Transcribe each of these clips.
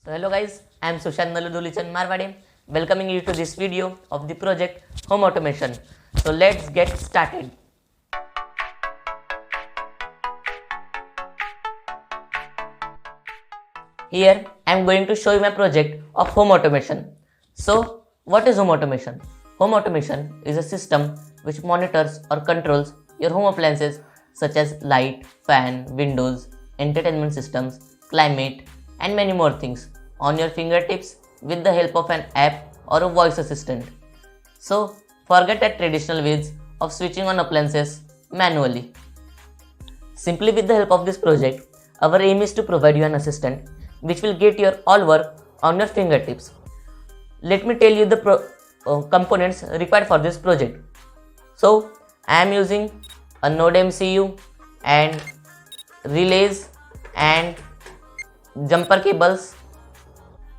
So hello guys, I am Sushant Naludulichan Marwade, welcoming you to this video of the project Home Automation. So let's get started. Here I am going to show you my project of home automation. So what is home automation? Home automation is a system which monitors or controls your home appliances such as light, fan, windows, entertainment systems, climate and many more things on your fingertips with the help of an app or a voice assistant. So forget that traditional ways of switching on appliances manually. Simply with the help of this project, our aim is to provide you an assistant which will get your all work on your fingertips. Let me tell you the components required for this project. So I am using a Node MCU and relays and jumper cables,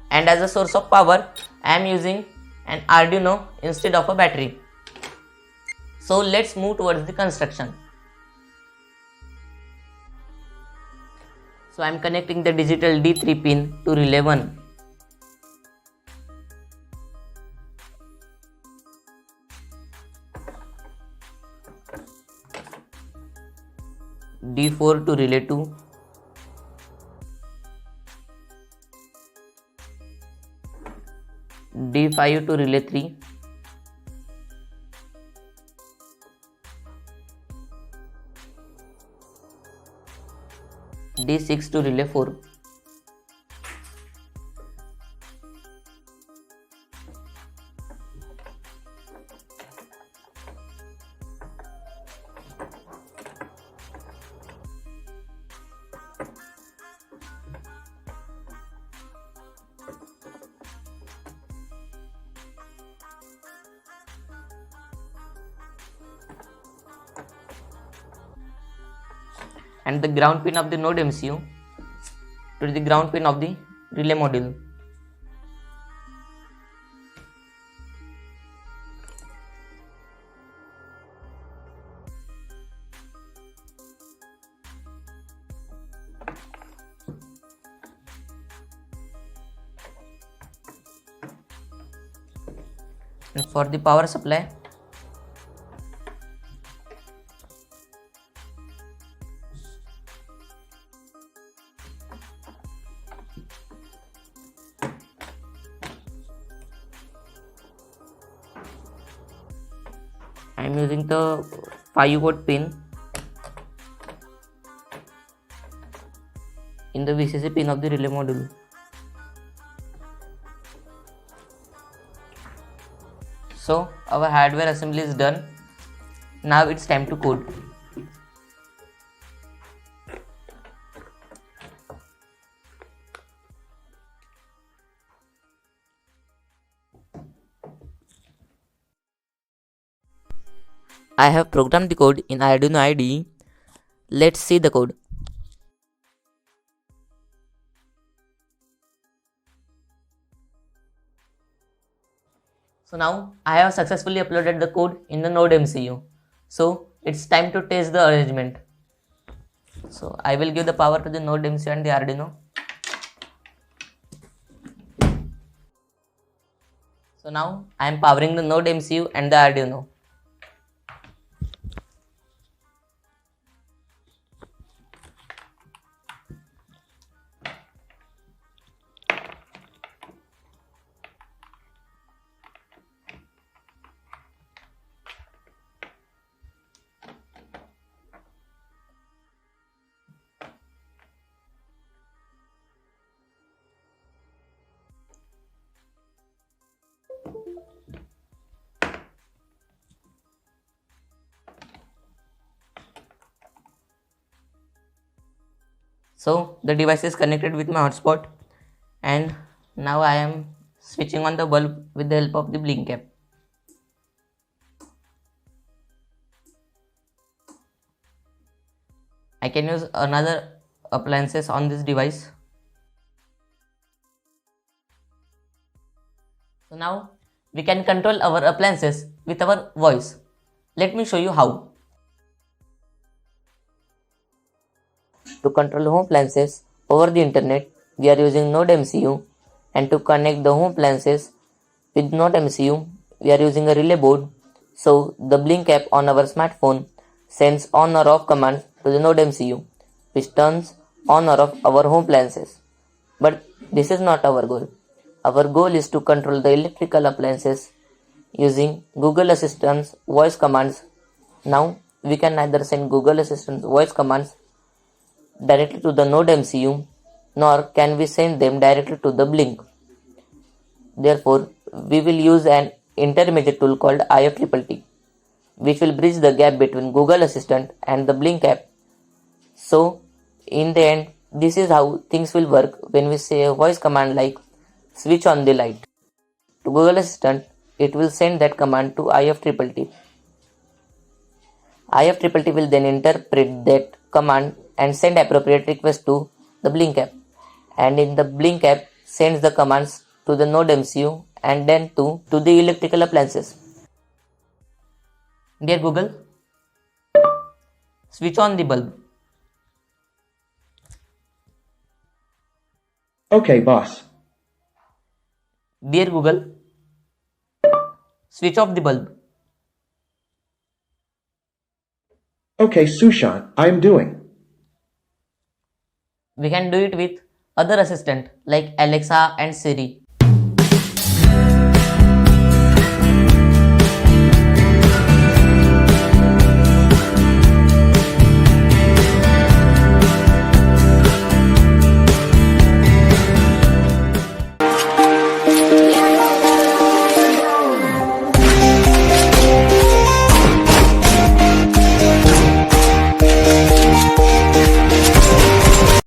and as a source of power I am using an Arduino instead of a battery. So let's move towards the construction. So I am connecting the digital D3 pin to relay 1. D4 to relay 2. D5 to relay 3. D6 to relay 4. And the ground pin of the Node MCU to the ground pin of the relay module. And for the power supply, I am using the 5V pin in the VCC pin of the relay module. So our hardware assembly is done. Now it's time to code. I have programmed the code in Arduino IDE. Let's see the code. So now I have successfully uploaded the code in the Node MCU. So it's time to test the arrangement. So I will give the power to the Node MCU and the Arduino. So now I am powering the Node MCU and the Arduino. So the device is connected with my hotspot, and now I am switching on the bulb with the help of the blink app. I can use another appliances on this device. So now we can control our appliances with our voice. Let me show you how. To control home appliances over the internet, we are using Node MCU And to connect the home appliances with Node MCU, we are using a relay board. So the Blink app on our smartphone sends on or off commands to the Node MCU, which turns on or off our home appliances. But this is not our goal. Our goal is to control the electrical appliances using Google Assistant's voice commands. Now we can neither send Google Assistant's voice commands directly to the Node MCU, nor can we send them directly to the Blink. Therefore, we will use an intermediate tool called IFTTT, which will bridge the gap between Google Assistant and the Blink app. So, in the end, this is how things will work when we say a voice command like switch on the light. To Google Assistant, it will send that command to IFTTT. IFTTT will then interpret that command and send appropriate request to the Blink app. And in the Blink app, sends the commands to the Node MCU and then to the electrical appliances. Dear Google, switch on the bulb. Okay, boss. Dear Google, switch off the bulb. Okay, Sushant, I'm doing. We can do it with other assistant like Alexa and Siri.